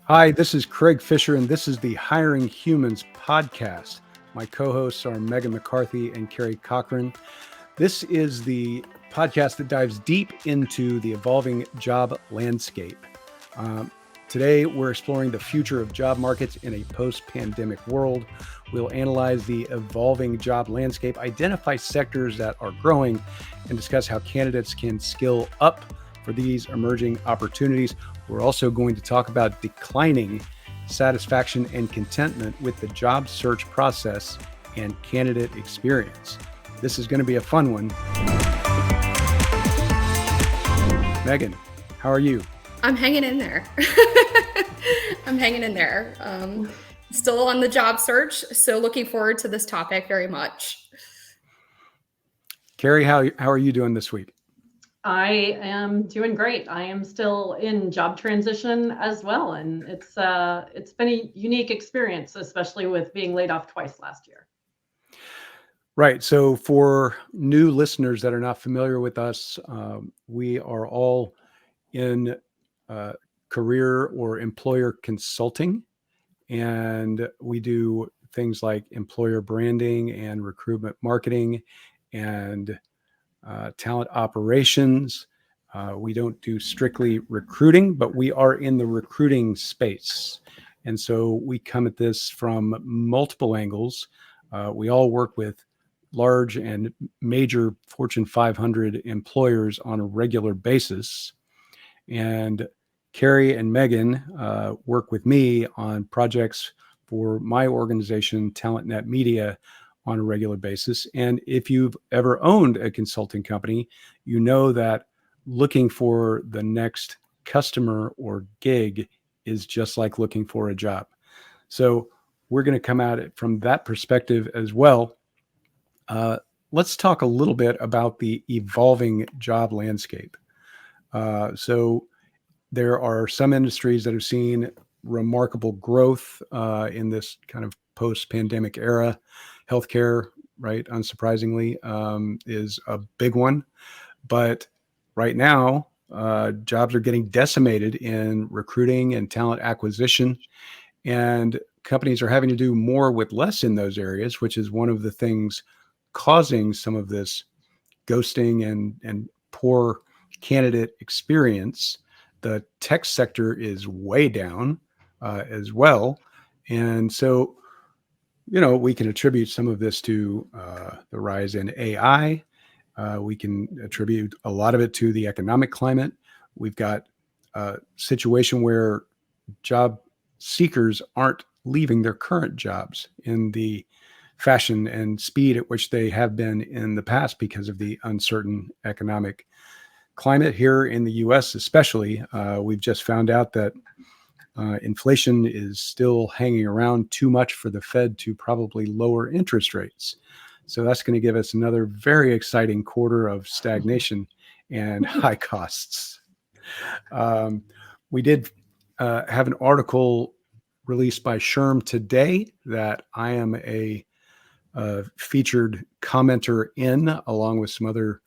Hi, this is Craig Fisher, and this is the Hiring Humans podcast. My co hosts are Megan McCarthy and Carrie Cochran. This is the podcast that dives deep into the evolving job landscape. Today, we're exploring the future of job markets in a post-pandemic world. We'll analyze the evolving job landscape, identify sectors that are growing, and discuss how candidates can skill up for these emerging opportunities. We're also going to talk about declining satisfaction and contentment with the job search process and candidate experience. This is going to be a fun one. Megan, how are you? I'm hanging in there. I'm hanging in there. Still on the job search, so looking forward to this topic very much. Carrie, how are you doing this week? I am doing great. I am still in job transition as well, and it's been a unique experience, especially with being laid off twice last year. Right. So for new listeners that are not familiar with us, we are all in career or employer consulting, and we do things like employer branding and recruitment marketing and talent operations. We don't do strictly recruiting, but we are in the recruiting space. And so we come at this from multiple angles. We all work with large and major Fortune 500 employers on a regular basis. And Carrie and Megan work with me on projects for my organization, TalentNet Media, on a regular basis. And if you've ever owned a consulting company, you know that looking for the next customer or gig is just like looking for a job. So we're going to come at it from that perspective as well. Let's talk a little bit about the evolving job landscape. So there are some industries that have seen remarkable growth in this kind of post-pandemic era. Healthcare, right, unsurprisingly, is a big one. But right now, jobs are getting decimated in recruiting and talent acquisition. And companies are having to do more with less in those areas, which is one of the things causing some of this ghosting and poor candidate experience. The tech sector is way down as well. And so, we can attribute some of this to the rise in AI. We can attribute a lot of it to the economic climate. We've got a situation where job seekers aren't leaving their current jobs in the fashion and speed at which they have been in the past because of the uncertain economic climate here in the US, especially. We've just found out that inflation is still hanging around too much for the Fed to probably lower interest rates. So that's going to give us another very exciting quarter of stagnation and high costs. We did have an article released by SHRM today that I am a featured commenter in, along with some other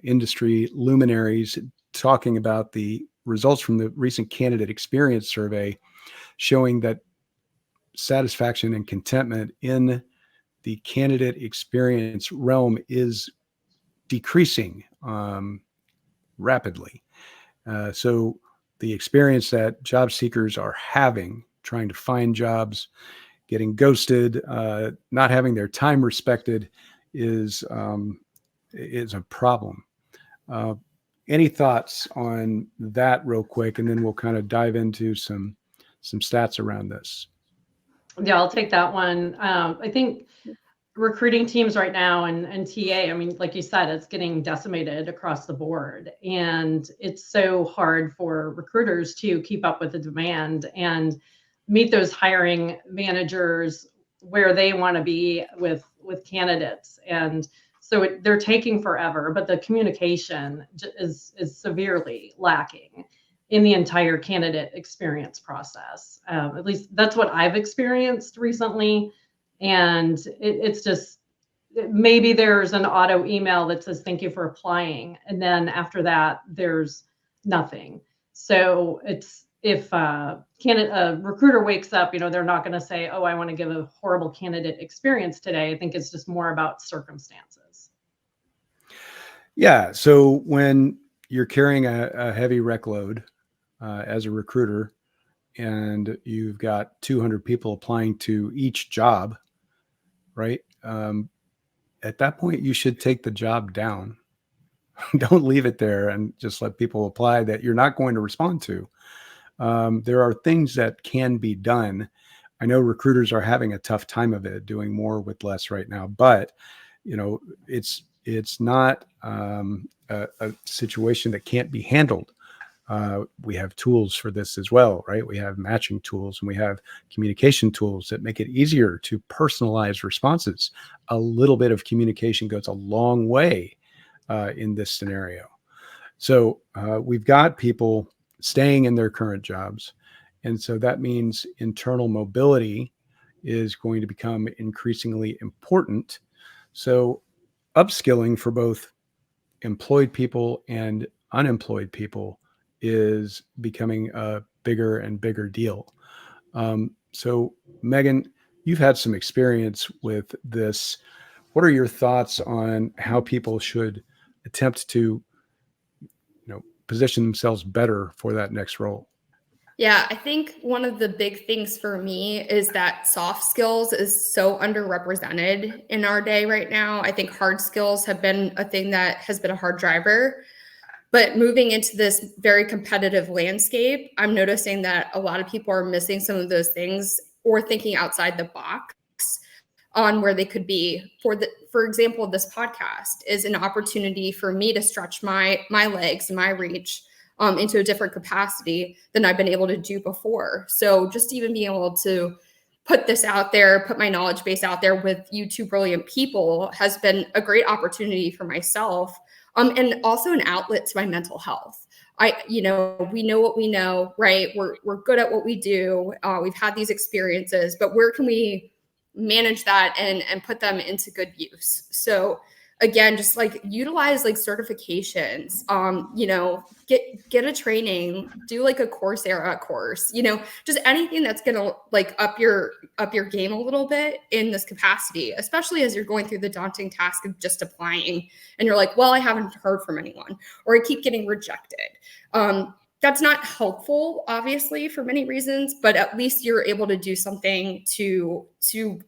industry luminaries, talking about the results from the recent candidate experience survey, showing that satisfaction and contentment in the candidate experience realm is decreasing rapidly. So the experience that job seekers are having, trying to find jobs, getting ghosted, not having their time respected is a problem. Any thoughts on that real quick, and then we'll kind of dive into some stats around this. Yeah, I'll take that one. I think recruiting teams right now and TA, I mean, like you said, it's getting decimated across the board. And it's so hard for recruiters to keep up with the demand and meet those hiring managers where they want to be with candidates. And so they're taking forever, but the communication is severely lacking in the entire candidate experience process. At least that's what I've experienced recently. And it's just, maybe there's an auto email that says, thank you for applying. And then after that, there's nothing. So it's if a recruiter wakes up, they're not going to say, oh, I want to give a horrible candidate experience today. I think it's just more about circumstances. Yeah. So when you're carrying a heavy rec load as a recruiter and you've got 200 people applying to each job, right? At that point, you should take the job down. Don't leave it there and just let people apply that you're not going to respond to. There are things that can be done. I know recruiters are having a tough time of it, doing more with less right now, but it's not a situation that can't be handled. We have tools for this as well, right? We have matching tools and we have communication tools that make it easier to personalize responses. A little bit of communication goes a long way in this scenario. So we've got people staying in their current jobs. And so that means internal mobility is going to become increasingly important. So upskilling for both employed people and unemployed people is becoming a bigger and bigger deal. So Megan, you've had some experience with this. What are your thoughts on how people should attempt to, position themselves better for that next role? Yeah, I think one of the big things for me is that soft skills is so underrepresented in our day right now. I think hard skills have been a thing that has been a hard driver. But moving into this very competitive landscape, I'm noticing that a lot of people are missing some of those things or thinking outside the box on where they could be. For example, this podcast is an opportunity for me to stretch my legs and my reach into a different capacity than I've been able to do before. So just even being able to put this out there, put my knowledge base out there with you two brilliant people has been a great opportunity for myself. And also an outlet to my mental health. We know what we know, right? We're good at what we do. We've had these experiences, but where can we manage that and put them into good use? So again, just like utilize like certifications, get a training, do like a Coursera course, just anything that's going to like up your game a little bit in this capacity, especially as you're going through the daunting task of just applying and you're like, well, I haven't heard from anyone, or I keep getting rejected. That's not helpful, obviously, for many reasons, but at least you're able to do something to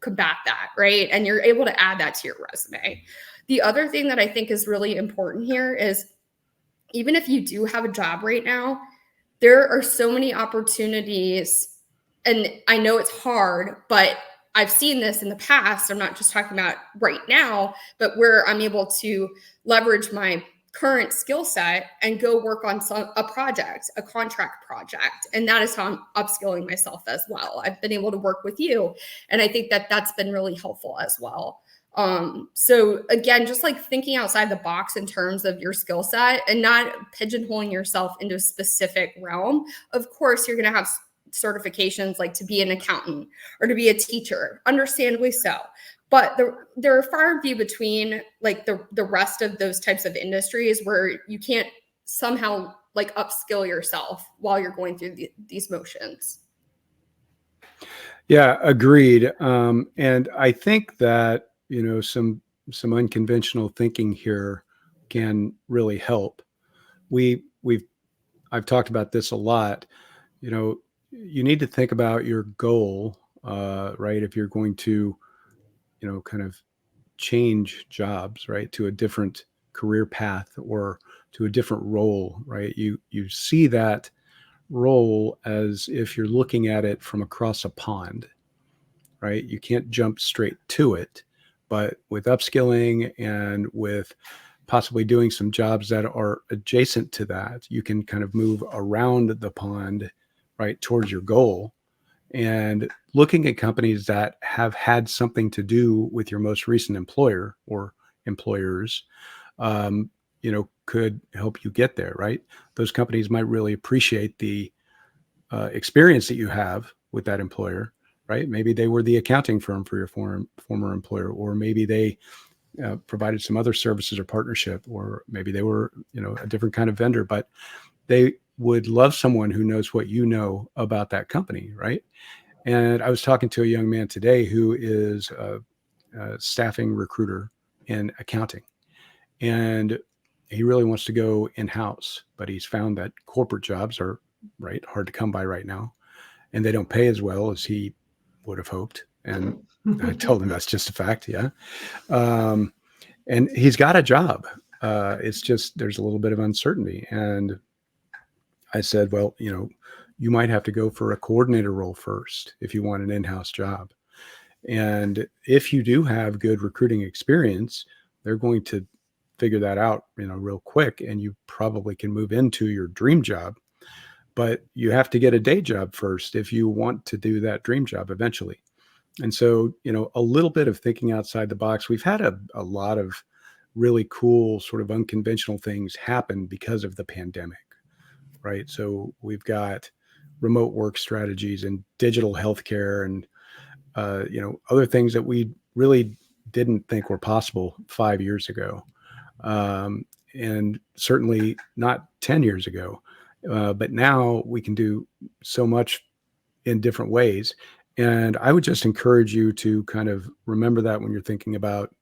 combat that, right? And you're able to add that to your resume. The other thing that I think is really important here is even if you do have a job right now, there are so many opportunities. And I know it's hard, but I've seen this in the past. I'm not just talking about right now, but where I'm able to leverage my current skill set and go work on a contract project. And that is how I'm upskilling myself as well. I've been able to work with you. And I think that that's been really helpful as well. So again, just like thinking outside the box in terms of your skill set and not pigeonholing yourself into a specific realm. Of course, you're going to have certifications like to be an accountant or to be a teacher, understandably so. But there are far and few between like the rest of those types of industries where you can't somehow like upskill yourself while you're going through these motions. Yeah, agreed. And I think that, some unconventional thinking here can really help. I've talked about this a lot. You need to think about your goal, right? If you're going to, kind of change jobs, right, to a different career path or to a different role, right? You see that role as if you're looking at it from across a pond, right? You can't jump straight to it, but with upskilling and with possibly doing some jobs that are adjacent to that, you can kind of move around the pond, right, towards your goal. And looking at companies that have had something to do with your most recent employer or employers, could help you get there, right? Those companies might really appreciate the experience that you have with that employer, right? Maybe they were the accounting firm for your former employer, or maybe they provided some other services or partnership, or maybe they were, a different kind of vendor, but they would love someone who knows what you know about that company, right? And I was talking to a young man today who is a staffing recruiter in accounting, and he really wants to go in-house, but he's found that corporate jobs are hard to come by right now, and they don't pay as well as he would have hoped. And I told him that's just a fact. Yeah. And he's got a job. It's just, there's a little bit of uncertainty. And I said, well, you might have to go for a coordinator role first if you want an in-house job. And if you do have good recruiting experience, they're going to figure that out, real quick. And you probably can move into your dream job, but you have to get a day job first if you want to do that dream job eventually. And so, a little bit of thinking outside the box. We've had a lot of really cool sort of unconventional things happen because of the pandemic, right? So we've got remote work strategies and digital healthcare and, other things that we really didn't think were possible 5 years ago. And certainly not 10 years ago. But now we can do so much in different ways. And I would just encourage you to kind of remember that when you're thinking about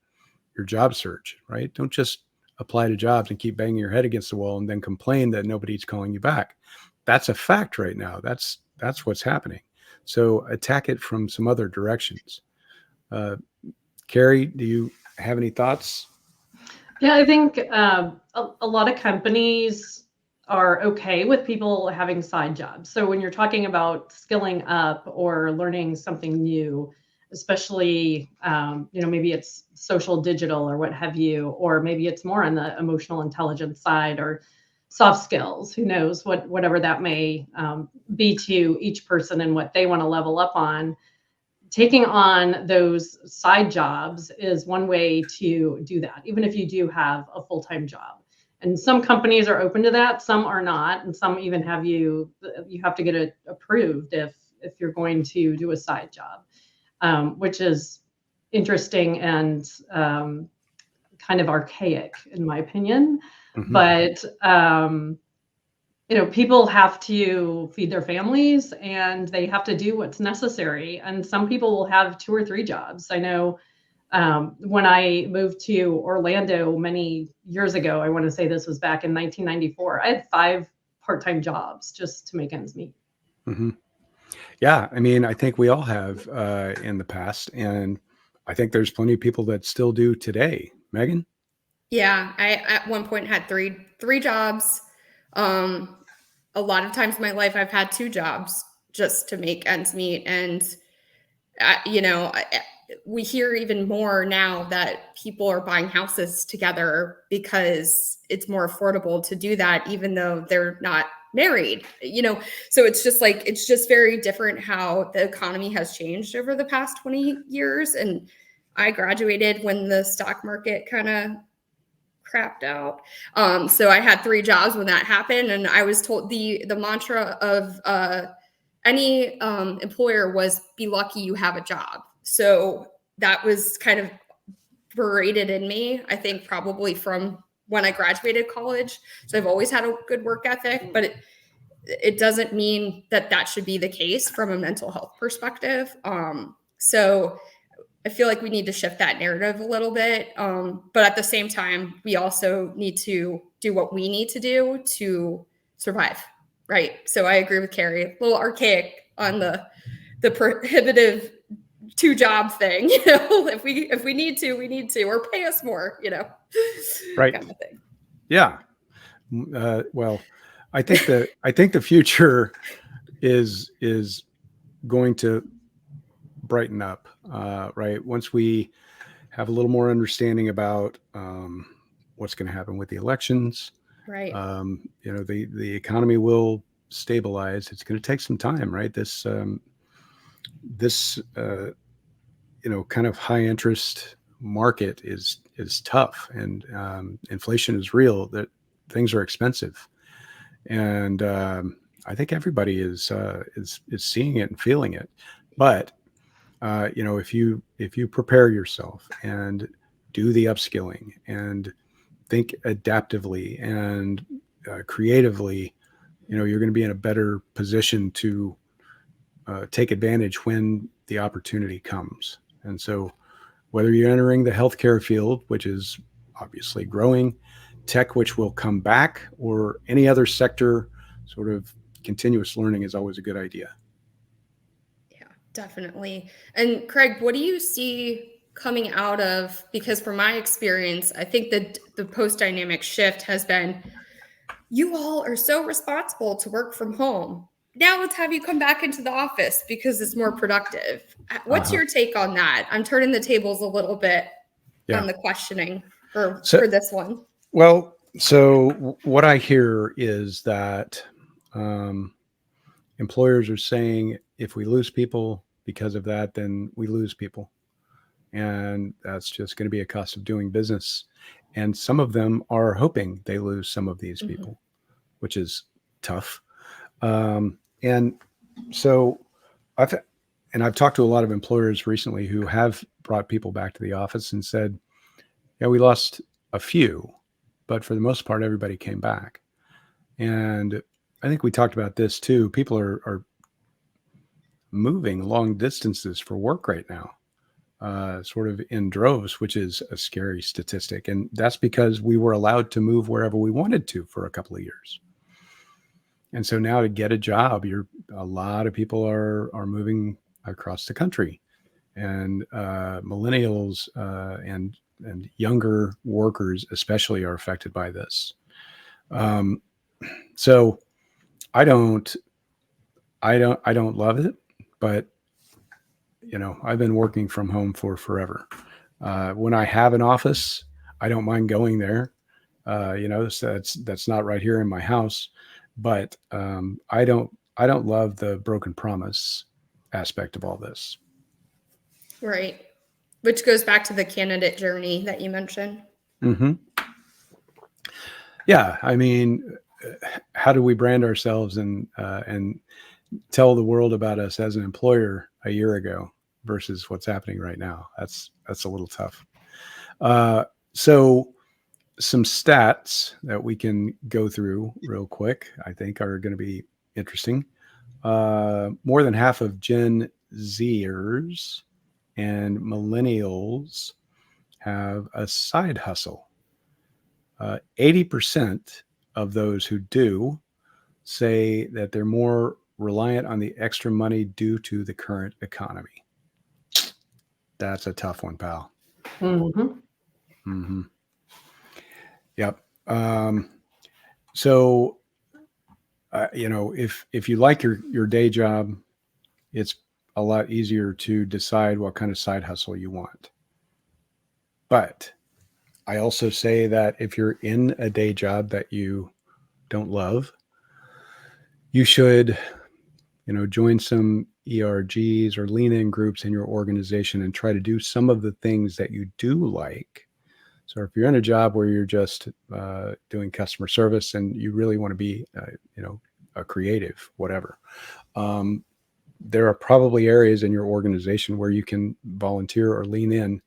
your job search, right? Don't just apply to jobs and keep banging your head against the wall and then complain that nobody's calling you back. That's a fact right now. That's what's happening. So attack it from some other directions. Carrie, do you have any thoughts? Yeah, I think a lot of companies are okay with people having side jobs. So when you're talking about skilling up or learning something new, especially, maybe it's social digital or what have you, or maybe it's more on the emotional intelligence side or soft skills, who knows, whatever that may be to each person and what they want to level up on. Taking on those side jobs is one way to do that, even if you do have a full-time job. And some companies are open to that, some are not, and some even have you have to get it approved if you're going to do a side job, which is interesting and kind of archaic in my opinion. Mm-hmm. But people have to feed their families and they have to do what's necessary. And some people will have 2 or 3 jobs. I know when I moved to Orlando many years ago, I want to say this was back in 1994, I had 5 part-time jobs just to make ends meet. Mm-hmm. Yeah. I mean, I think we all have in the past, and I think there's plenty of people that still do today. Megan? Yeah. I at one point had three jobs. A lot of times in my life, I've had 2 jobs just to make ends meet. And, we hear even more now that people are buying houses together because it's more affordable to do that, even though they're not married, so it's just very different how the economy has changed over the past 20 years. And I graduated when the stock market kind of crapped out. So I had 3 jobs when that happened. And I was told the mantra of any employer was, be lucky you have a job. So that was kind of berated in me, I think probably from when I graduated college. So I've always had a good work ethic, but it doesn't mean that should be the case from a mental health perspective. So I feel like we need to shift that narrative a little bit. But at the same time, we also need to do what we need to do to survive. Right. So I agree with Carrie, a little archaic on the prohibitive 2-job thing. If we need to, we need to, or pay us more, Right. kind of thing. Yeah. Well, I think the future is going to brighten up, right? Once we have a little more understanding about what's going to happen with the elections, right? The economy will stabilize. It's going to take some time, right? This kind of high interest market is tough, and inflation is real. That things are expensive, and I think everybody is seeing it and feeling it. But if you prepare yourself and do the upskilling and think adaptively and creatively, you're going to be in a better position to take advantage when the opportunity comes. And so whether you're entering the healthcare field, which is obviously growing, tech, which will come back, or any other sector, sort of continuous learning is always a good idea. Yeah, definitely. And Craig, what do you see coming out of, because from my experience, I think that the post-dynamic shift has been, you all are so responsible to work from home. Now let's have you come back into the office because it's more productive. What's your take on that? I'm turning the tables a little bit on the questioning for this one. Well, so what I hear is that employers are saying if we lose people because of that, then we lose people. And that's just going to be a cost of doing business. And some of them are hoping they lose some of these people, which is tough. And so I've talked to a lot of employers recently who have brought people back to the office and said, yeah, we lost a few, but for the most part, everybody came back. And I think we talked about this too. People are moving long distances for work right now, sort of in droves, which is a scary statistic. And that's because we were allowed to move wherever we wanted to for a couple of years. And so now to get a job, a lot of people are moving across the country, and millennials and younger workers especially are affected by this. So I don't love it, but I've been working from home for forever. When I have an office, I don't mind going there. So that's not right here in my house, but I don't love the broken promise aspect of all this. Right. Which goes back to the candidate journey that you mentioned. Mm-hmm. Yeah. I mean, how do we brand ourselves and tell the world about us as an employer a year ago versus what's happening right now? That's a little tough. So some stats that we can go through real quick, I think are going to be interesting. More than half of Gen Zers and millennials have a side hustle. 80% of those who do say that they're more reliant on the extra money due to the current economy. That's a tough one, pal. Mm-hmm. Mm-hmm. Yep. So, if you like your day job, it's a lot easier to decide what kind of side hustle you want. But I also say that if you're in a day job that you don't love, you should, join some ERGs or lean in groups in your organization and try to do some of the things that you do like. So if you're in a job where you're just doing customer service and you really want to be, a creative, whatever, there are probably areas in your organization where you can volunteer or lean in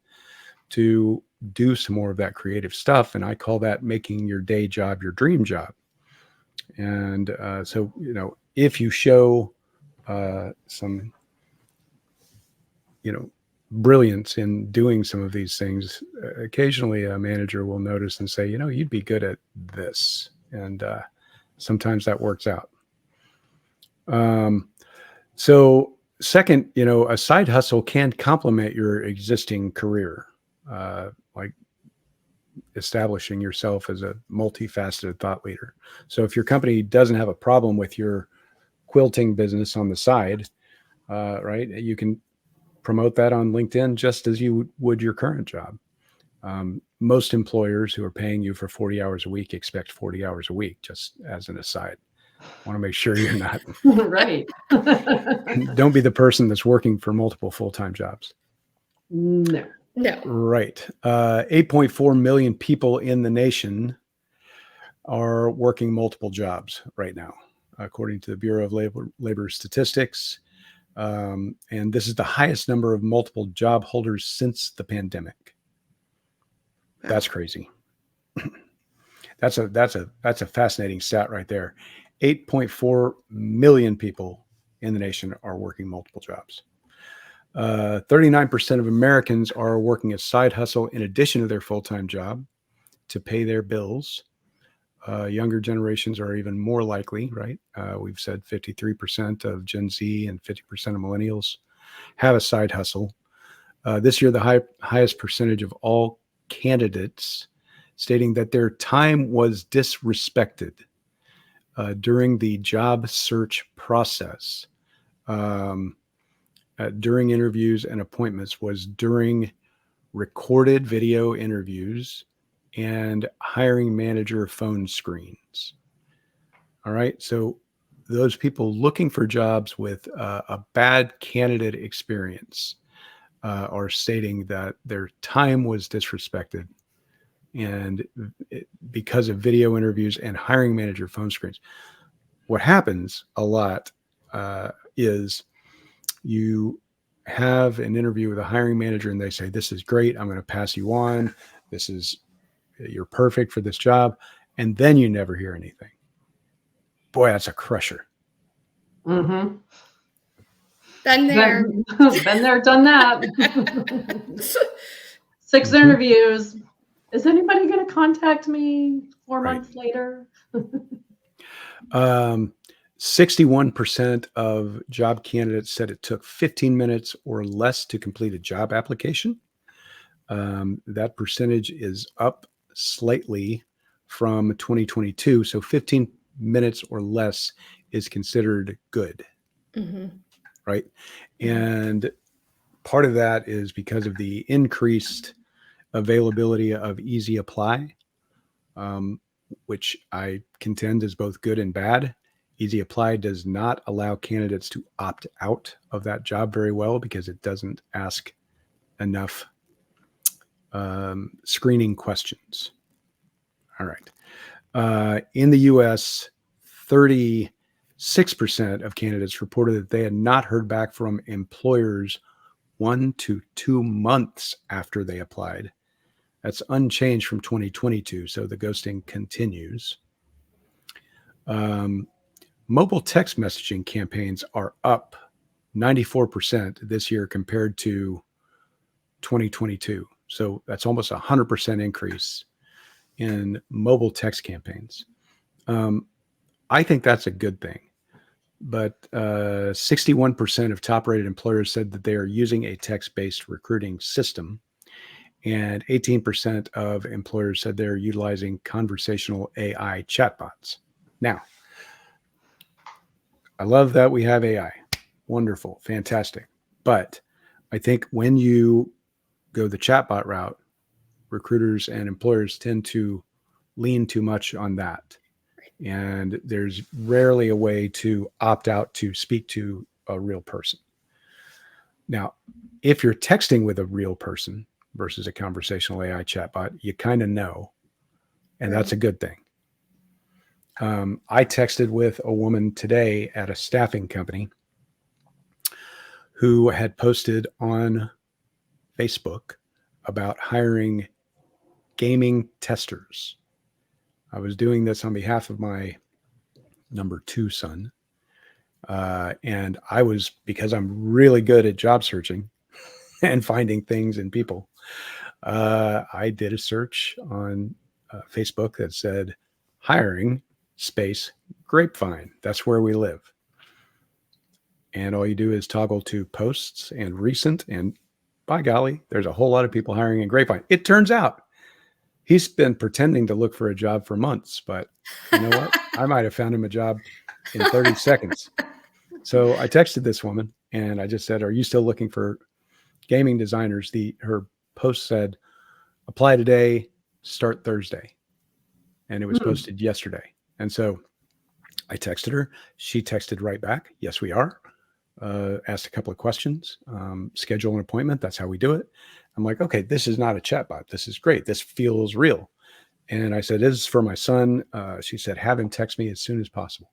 to do some more of that creative stuff. And I call that making your day job your dream job. And so, if you show some, brilliance in doing some of these things, occasionally a manager will notice and say, you'd be good at this. And sometimes that works out. So second, a side hustle can complement your existing career, like establishing yourself as a multifaceted thought leader. So if your company doesn't have a problem with your quilting business on the side, right, you can promote that on LinkedIn just as you would your current job. Most employers who are paying you for 40 hours a week expect 40 hours a week, just as an aside. I want to make sure you're not. Right. Don't be the person that's working for multiple full-time jobs. No. Right. 8.4 million people in the nation are working multiple jobs right now, according to the Bureau of Labor Statistics. And this is the highest number of multiple job holders since the pandemic. That's crazy. That's a fascinating stat right there. 8.4 million people in the nation are working multiple jobs. 39% of Americans are working a side hustle in addition to their full-time job to pay their bills. Younger generations are even more likely, right? We've said 53% of Gen Z and 50% of millennials have a side hustle. This year, the highest percentage of all candidates stating that their time was disrespected during the job search process, during interviews and appointments, was during recorded video interviews and hiring manager phone screens. All right. So those people looking for jobs with a bad candidate experience are stating that their time was disrespected, and because of video interviews and hiring manager phone screens. What happens a lot is you have an interview with a hiring manager and they say, this is great, I'm going to pass you on, you're perfect for this job, and then you never hear anything. Boy, that's a crusher. Mm-hmm. Been there. Been there, done that. 6 interviews. Is anybody going to contact me 4 months later? 61% of job candidates said it took 15 minutes or less to complete a job application. That percentage is up slightly from 2022. So 15 minutes or less is considered good, right? And part of that is because of the increased availability of Easy Apply, which I contend is both good and bad. Easy Apply does not allow candidates to opt out of that job very well because it doesn't ask enough screening questions. All right. In the US, 36% of candidates reported that they had not heard back from employers 1 to 2 months after they applied. That's unchanged from 2022, so the ghosting continues. Mobile text messaging campaigns are up 94% this year compared to 2022. So that's almost 100% increase in mobile text campaigns. I think that's a good thing. But 61% of top-rated employers said that they are using a text-based recruiting system. And 18% of employers said they're utilizing conversational AI chatbots. Now, I love that we have AI. Wonderful, fantastic. But I think when you go the chatbot route, recruiters and employers tend to lean too much on that. And there's rarely a way to opt out to speak to a real person. Now, if you're texting with a real person versus a conversational AI chatbot, you kind of know, and that's a good thing. I texted with a woman today at a staffing company who had posted on Facebook about hiring gaming testers. I was doing this on behalf of my number 2 son. And I was, because I'm really good at job searching and finding things in people, I did a search on Facebook that said hiring space grapevine. That's where we live. And all you do is toggle to posts and recent, and by golly, there's a whole lot of people hiring in grapevine. It turns out he's been pretending to look for a job for months, but you know what? I might have found him a job in 30 seconds. So I texted this woman and I just said, are you still looking for gaming designers? Her post said, apply today, start Thursday. And it was posted yesterday. And so I texted her. She texted right back. Yes, we are. Asked a couple of questions, schedule an appointment. That's how we do it. I'm like, okay, this is not a chatbot. This is great. This feels real. And I said, this is for my son. She said, have him text me as soon as possible.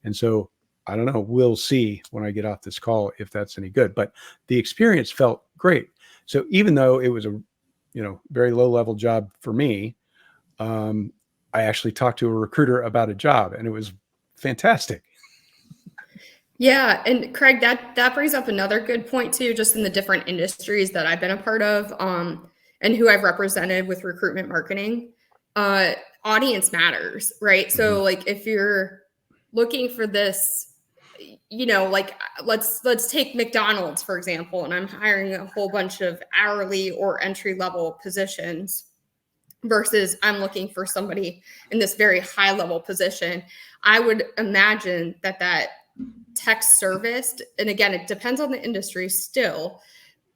And so I don't know. We'll see when I get off this call if that's any good. But the experience felt great. So even though it was a very low level job for me, I actually talked to a recruiter about a job, and it was fantastic. Yeah, and Craig, that brings up another good point too, just in the different industries that I've been a part of, and who I've represented with recruitment marketing. Audience matters, right? So like if you're looking for this, like let's take McDonald's for example, and I'm hiring a whole bunch of hourly or entry level positions versus I'm looking for somebody in this very high level position. I would imagine that text serviced, and again, it depends on the industry still,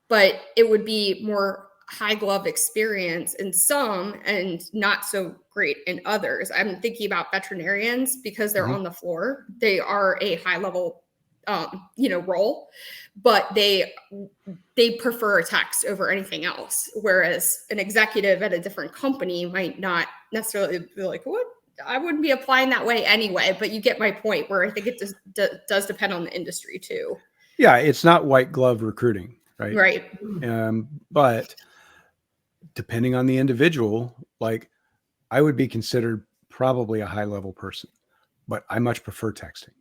but it would be more high glove experience in some and not so great in others. I'm thinking about veterinarians because they're on the floor. They are a high level role, but they prefer a text over anything else. Whereas an executive at a different company might not necessarily be like, what? I wouldn't be applying that way anyway, but you get my point where I think it just does depend on the industry too. Yeah. It's not white glove recruiting, right? Right. But depending on the individual, like I would be considered probably a high level person, but I much prefer texting.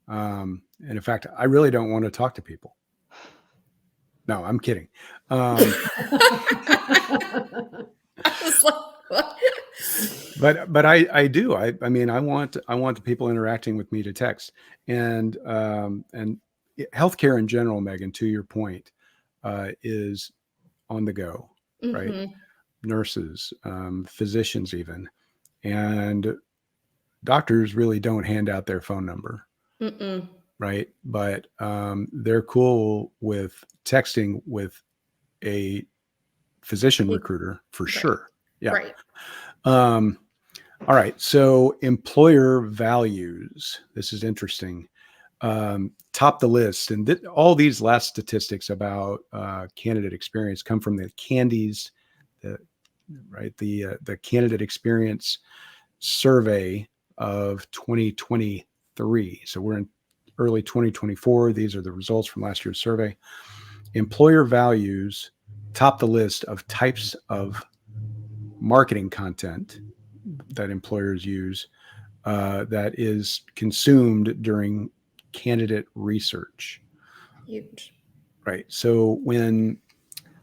And in fact, I really don't want to talk to people. No, I'm kidding. But I do. I mean, I want the people interacting with me to text, and healthcare in general, Megan, to your point, is on the go, right? Nurses, physicians, even, and doctors really don't hand out their phone number, right? But they're cool with texting with a physician recruiter for sure. Yeah. Right. All right. So employer values. This is interesting. Top the list. And all these last statistics about candidate experience come from the Candies, the candidate experience survey of 2023. So we're in early 2024. These are the results from last year's survey. Employer values top the list of types of marketing content that employers use that is consumed during candidate research. Huge. Right. So when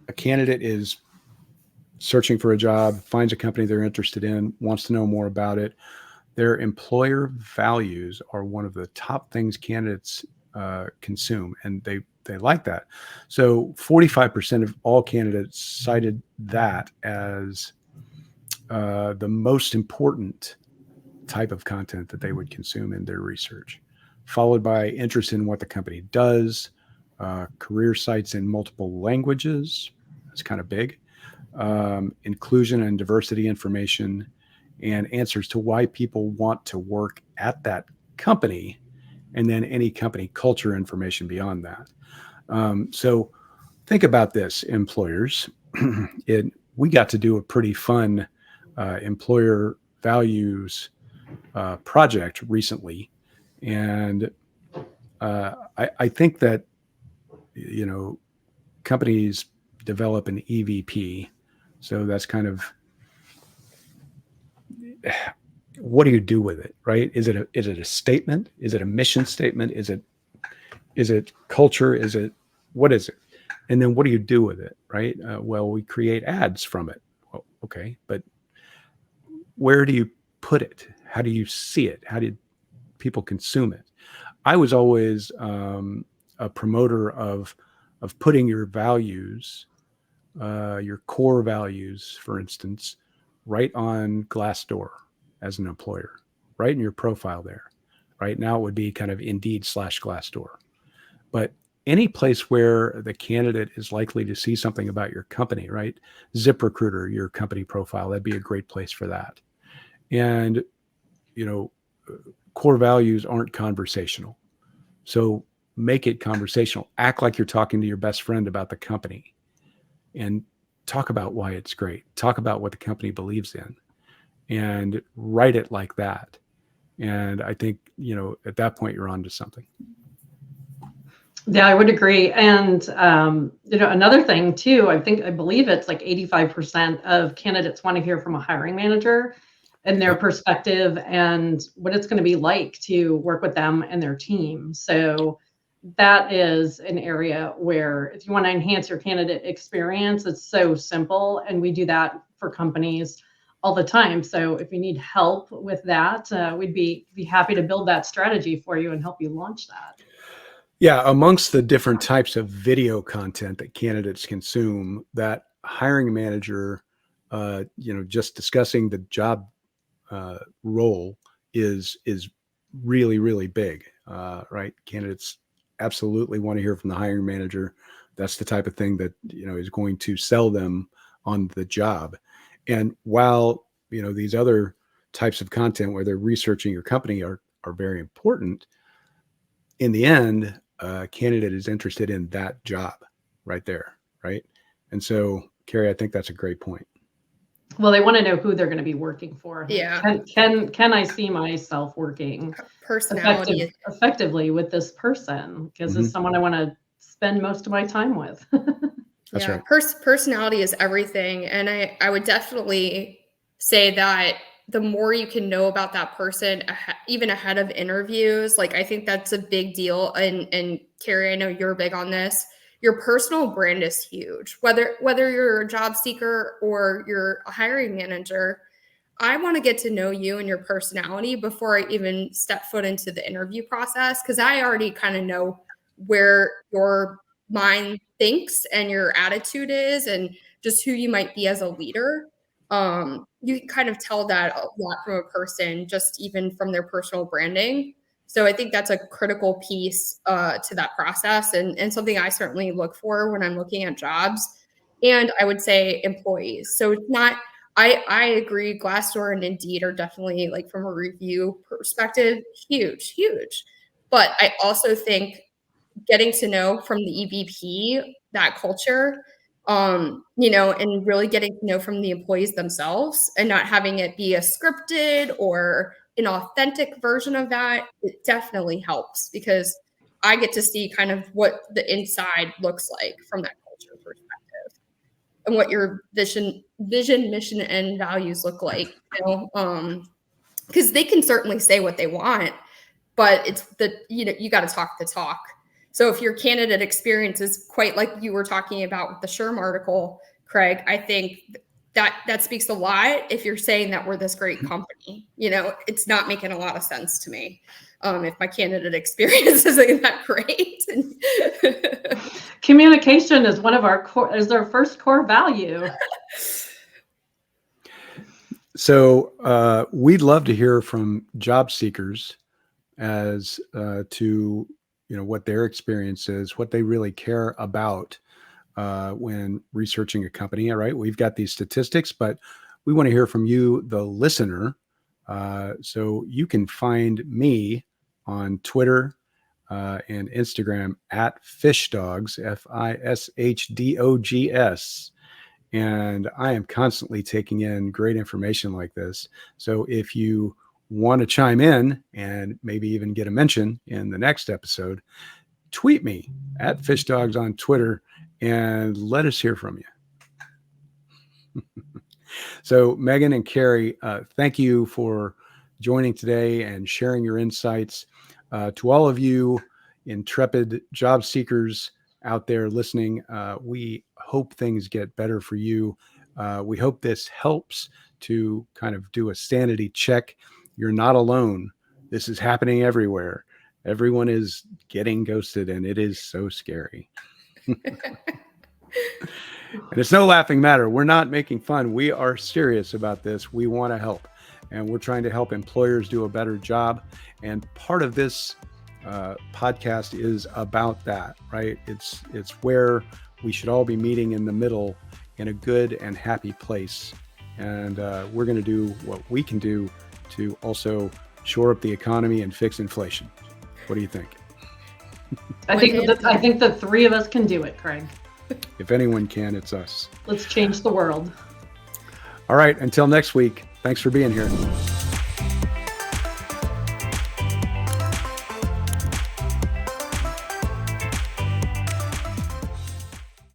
a candidate is searching for a job, finds a company they're interested in, wants to know more about it, their employer values are one of the top things candidates consume, and they like that. So 45% of all candidates cited that as the most important type of content that they would consume in their research, followed by interest in what the company does, career sites in multiple languages. That's kind of big. Inclusion and diversity information, and answers to why people want to work at that company, and then any company culture information beyond that. So think about this, employers. We got to do a pretty fun employer values project recently. And I think that, companies develop an EVP. So that's kind of, what do you do with it, right? Is it a statement? Is it a mission statement? Is it culture? What is it? And then what do you do with it, right? Well, we create ads from it. Well, okay, but where do you put it? How do you see it? How did people consume it? I was always a promoter of putting your values, your core values, for instance, right on Glassdoor as an employer, right in your profile there. Right now it would be kind of Indeed/Glassdoor. But any place where the candidate is likely to see something about your company, right? ZipRecruiter, your company profile, that'd be a great place for that. And, core values aren't conversational. So make it conversational. Act like you're talking to your best friend about the company, and talk about why it's great. Talk about what the company believes in, and write it like that. And I think, at that point you're on to something. Yeah, I would agree. And, another thing too, I believe it's like 85% of candidates want to hear from a hiring manager. and their perspective and what it's going to be like to work with them and their team. So that is an area where if you want to enhance your candidate experience, it's so simple. And we do that for companies all the time. So if you need help with that, we'd be happy to build that strategy for you and help you launch that. Yeah, amongst the different types of video content that candidates consume, that hiring manager, just discussing the job role is really, really big, right? Candidates absolutely want to hear from the hiring manager. That's the type of thing that, is going to sell them on the job. And while, these other types of content where they're researching your company are very important, in the end, a candidate is interested in that job right there, right? And so, Carrie, I think that's a great point. Well, they want to know who they're going to be working for. Yeah. Can I see myself working effectively with this person? Because it's someone I want to spend most of my time with. That's right. Personality is everything. And I would definitely say that the more you can know about that person, even ahead of interviews, like I think that's a big deal. And Carrie, I know you're big on this. Your personal brand is huge. Whether you're a job seeker or you're a hiring manager, I want to get to know you and your personality before I even step foot into the interview process, because I already kind of know where your mind thinks and your attitude is and just who you might be as a leader. You can kind of tell that a lot from a person, just even from their personal branding. So I think that's a critical piece to that process and something I certainly look for when I'm looking at jobs. And I would say employees. So it's not, I agree, Glassdoor and Indeed are definitely, like, from a review perspective, huge. But I also think getting to know from the EVP that culture, and really getting to know from the employees themselves and not having it be a scripted or an authentic version of that, it definitely helps because I get to see kind of what the inside looks like from that culture perspective and what your vision, mission, and values look like, because they can certainly say what they want, but it's you got to talk the talk. So if your candidate experience is quite like you were talking about with the SHRM article, Craig, I think that speaks a lot. If you're saying that we're this great company, it's not making a lot of sense to me. If my candidate experience isn't that great. Communication is one of our first core value. So we'd love to hear from job seekers as to what their experience is, what they really care about when researching a company. All right, we've got these statistics, but we want to hear from you, the listener. So you can find me on Twitter and Instagram at Fishdogs, FISHDOGS. And I am constantly taking in great information like this. So if you want to chime in and maybe even get a mention in the next episode, tweet me at Fishdogs on Twitter and let us hear from you. So Megan and Carrie, thank you for joining today and sharing your insights. To all of you intrepid job seekers out there listening, we hope things get better for you. We hope this helps to kind of do a sanity check. You're not alone. This is happening everywhere. Everyone is getting ghosted, and it is so scary. And it's no laughing matter. We're not making fun. We are serious about this. We want to help, and we're trying to help employers do a better job. And part of this podcast is about that, right? It's where we should all be meeting in the middle in a good and happy place. And we're going to do what we can do to also shore up the economy and fix inflation. What do you think? I think the three of us can do it, Craig. If anyone can, it's us. Let's change the world. All right. Until next week. Thanks for being here.